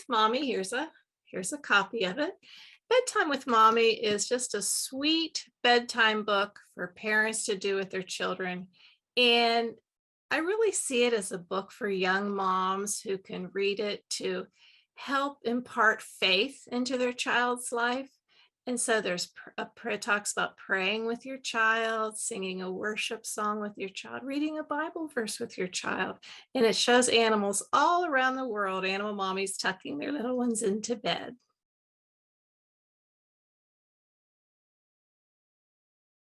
Mommy. Here's a copy of it. Bedtime with Mommy is just a sweet bedtime book for parents to do with their children. And I really see it as a book for young moms who can read it to help impart faith into their child's life. And so it talks about praying with your child, singing a worship song with your child, reading a Bible verse with your child. And it shows animals all around the world, animal mommies tucking their little ones into bed.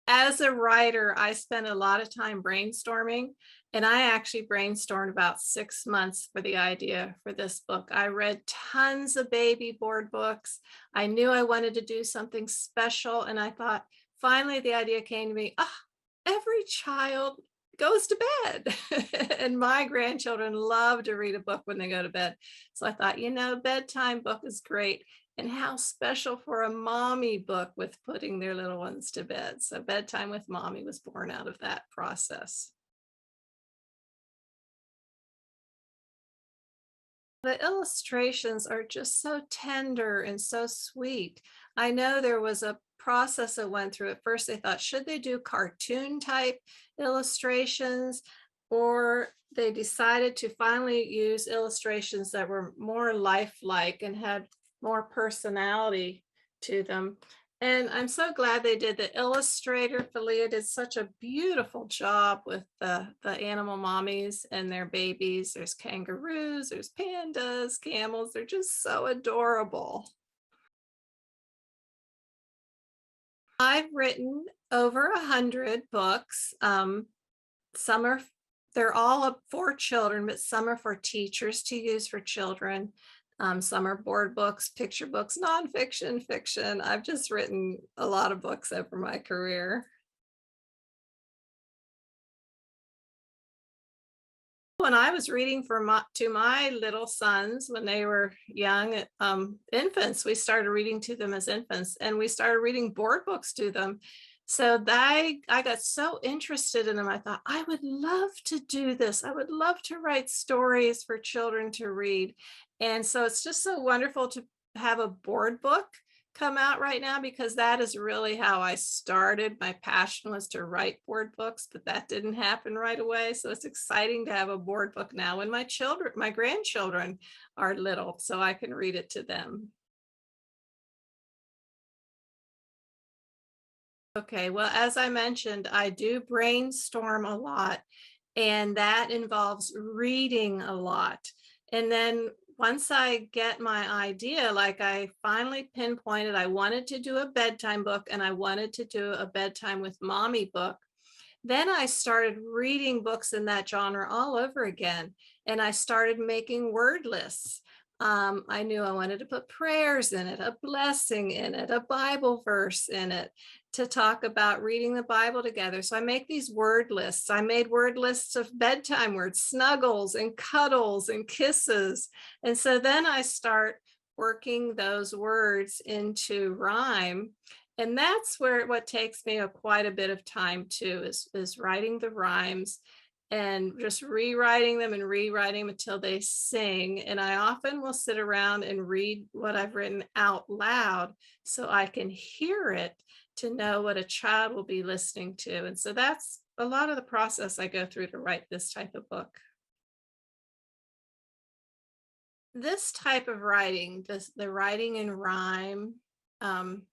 As a writer, I spend a lot of time brainstorming, and I actually brainstormed about 6 months for the idea for this book. I read tons of baby board books. I knew I wanted to do something special, and I thought finally the idea came to me, every child goes to bed. And my grandchildren love to read a book when they go to bed. So I thought, bedtime book is great. And how special for a mommy book with putting their little ones to bed. So Bedtime with Mommy was born out of that process. The illustrations are just so tender and so sweet. I know there was a process I went through. At first, they thought, should they do cartoon type illustrations? Or they decided to finally use illustrations that were more lifelike and had more personality to them. And I'm so glad they did. The illustrator, Philia, did such a beautiful job with the animal mommies and their babies. There's kangaroos, there's pandas, camels. They're just so adorable. I've written over 100 books. Some are, they're all for children, but some are for teachers to use for children. Some are board books, picture books, nonfiction, fiction. I've just written a lot of books over my career. When I was reading to my little sons when they were young infants, we started reading to them as infants, and we started reading board books to them. So I got so interested in them. I thought, I would love to do this. I would love to write stories for children to read. And so it's just so wonderful to have a board book come out right now, because that is really how I started. My passion was to write board books, but that didn't happen right away. So it's exciting to have a board book now when my grandchildren are little, so I can read it to them. Okay, well, as I mentioned, I do brainstorm a lot, and that involves reading a lot. And then once I get my idea, like I finally pinpointed, I wanted to do a bedtime book and I wanted to do a bedtime with mommy book. Then I started reading books in that genre all over again, and I started making word lists. I knew I wanted to put prayers in it, a blessing in it, a Bible verse in it, to talk about reading the Bible together. So I make these word lists. I made word lists of bedtime words, snuggles and cuddles and kisses. And so then I start working those words into rhyme. And that's where what takes me quite a bit of time too, is writing the rhymes and just rewriting them and rewriting them until they sing. And I often will sit around and read what I've written out loud so I can hear it to know what a child will be listening to. And so that's a lot of the process I go through to write this type of book. This type of writing, the writing in rhyme, um,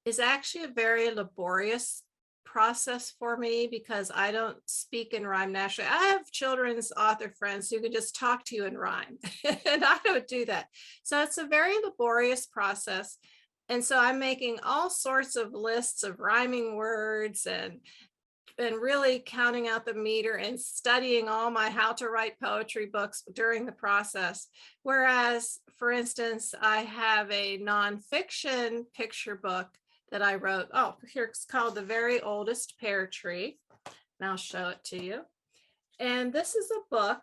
is actually a very laborious process for me because I don't speak in rhyme naturally. I have children's author friends who can just talk to you in rhyme, and I don't do that. So it's a very laborious process. And so I'm making all sorts of lists of rhyming words and really counting out the meter and studying all my how to write poetry books during the process. Whereas, for instance, I have a nonfiction picture book that I wrote. Oh, here it's called The Very Oldest Pear Tree. And I'll show it to you. And this is a book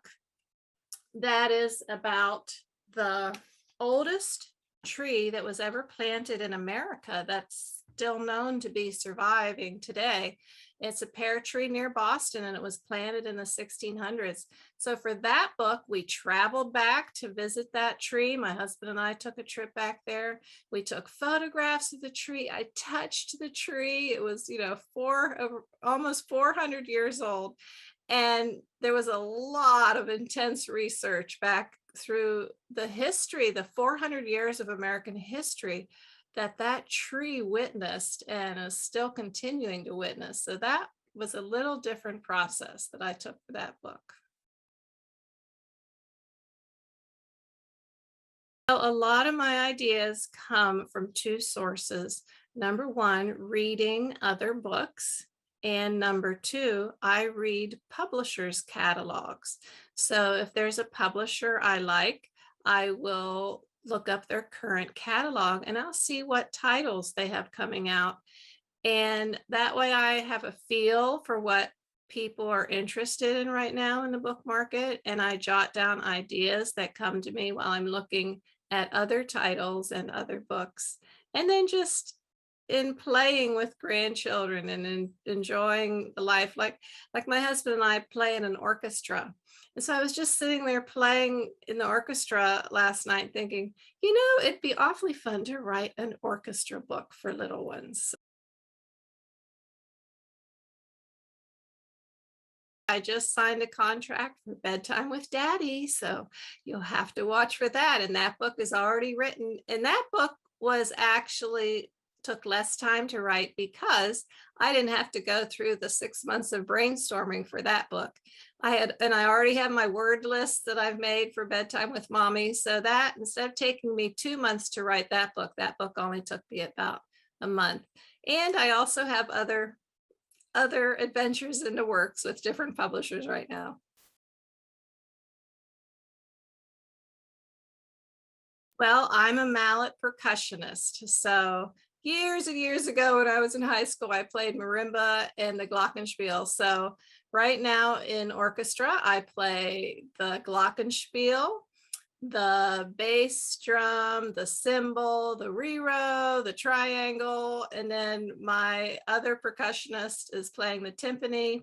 that is about the oldest tree that was ever planted in America that's still known to be surviving today. It's a pear tree near Boston, and it was planted in the 1600s. So for that book, we traveled back to visit that tree. My husband and I took a trip back there. We took photographs of the tree. I touched the tree. It was, almost 400 years old. And there was a lot of intense research back through the history, the 400 years of American history that tree witnessed and is still continuing to witness. So that was a little different process that I took for that book. So a lot of my ideas come from two sources. Number one, reading other books. And number two, I read publishers' catalogs. So if there's a publisher I like, I will look up their current catalog and I'll see what titles they have coming out. And that way I have a feel for what people are interested in right now in the book market. And I jot down ideas that come to me while I'm looking at other titles and other books. And then just in playing with grandchildren and enjoying the life, like my husband and I play in an orchestra. And so I was just sitting there playing in the orchestra last night thinking, it'd be awfully fun to write an orchestra book for little ones. I just signed a contract for Bedtime with Daddy, so you'll have to watch for that. And that book is already written. And that book was actually took less time to write because I didn't have to go through the 6 months of brainstorming for that book. I already have my word list that I've made for Bedtime with Mommy. So that instead of taking me 2 months to write that book only took me about a month. And I also have other adventures in the works with different publishers right now. Well, I'm a mallet percussionist. So years and years ago when I was in high school, I played marimba and the glockenspiel. So right now in orchestra, I play the glockenspiel, the bass drum, the cymbal, the rero, the triangle, and then my other percussionist is playing the timpani.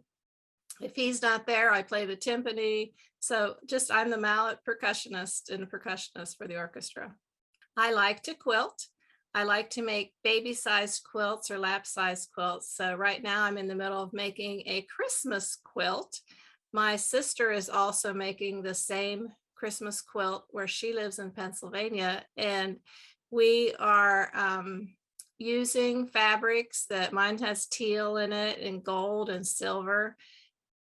If he's not there, I play the timpani. So just I'm the mallet percussionist and percussionist for the orchestra. I like to quilt. I like to make baby-sized quilts or lap-sized quilts. So right now I'm in the middle of making a Christmas quilt. My sister is also making the same Christmas quilt where she lives in Pennsylvania. And we are using fabrics that mine has teal in it and gold and silver.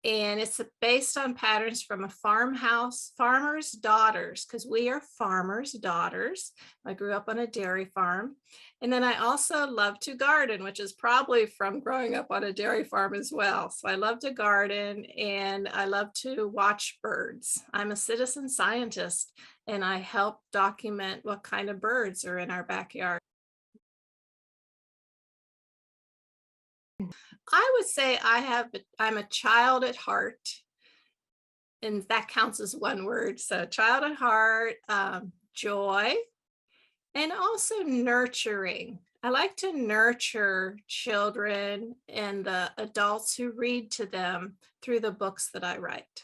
And it's based on patterns from a farmer's daughters, because we are farmers' daughters. I grew up on a dairy farm. And then I also love to garden, which is probably from growing up on a dairy farm as well. So I love to garden and I love to watch birds. I'm a citizen scientist and I help document what kind of birds are in our backyard. I would say I'm a child at heart, and that counts as one word. So child at heart, joy, and also nurturing. I like to nurture children and the adults who read to them through the books that I write.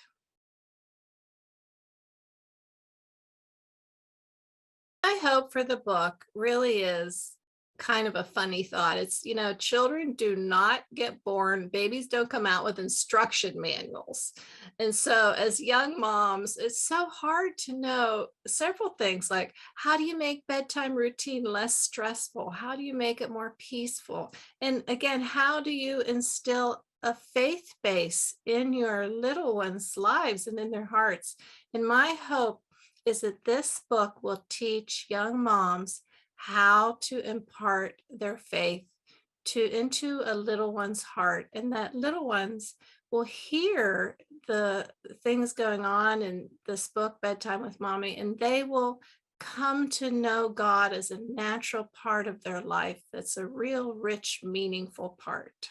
My hope for the book really is kind of a funny thought. It's, children do not get born, babies don't come out with instruction manuals. And so, as young moms, it's so hard to know several things like how do you make bedtime routine less stressful? How do you make it more peaceful? And again, how do you instill a faith base in your little ones' lives and in their hearts? And my hope is that this book will teach young moms how to impart their faith into a little one's heart, and that little ones will hear the things going on in this book, Bedtime with Mommy, and they will come to know God as a natural part of their life. That's a real rich, meaningful part.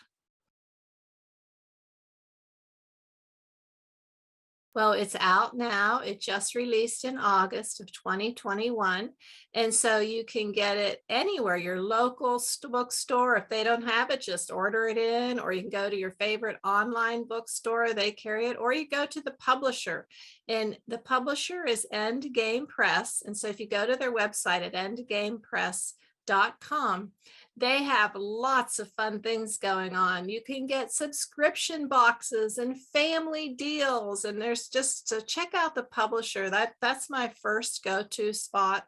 Well, it's out now. It just released in August of 2021. And so you can get it anywhere, your local bookstore. If they don't have it, just order it in, or you can go to your favorite online bookstore, they carry it, or you go to the publisher. And the publisher is Endgame Press. And so if you go to their website at endgamepress.com, they have lots of fun things going on. You can get subscription boxes and family deals, and there's just to check out the publisher. That's my first go-to spot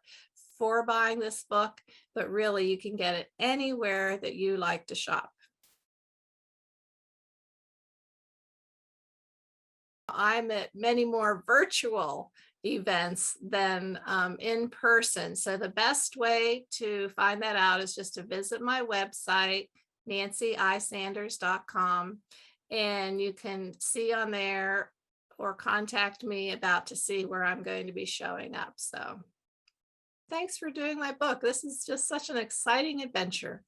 for buying this book, but really you can get it anywhere that you like to shop. I'm at many more virtual events than in person. So the best way to find that out is just to visit my website, nancyisanders.com, and you can see on there or contact me about to see where I'm going to be showing up. So thanks for doing my book. This is just such an exciting adventure.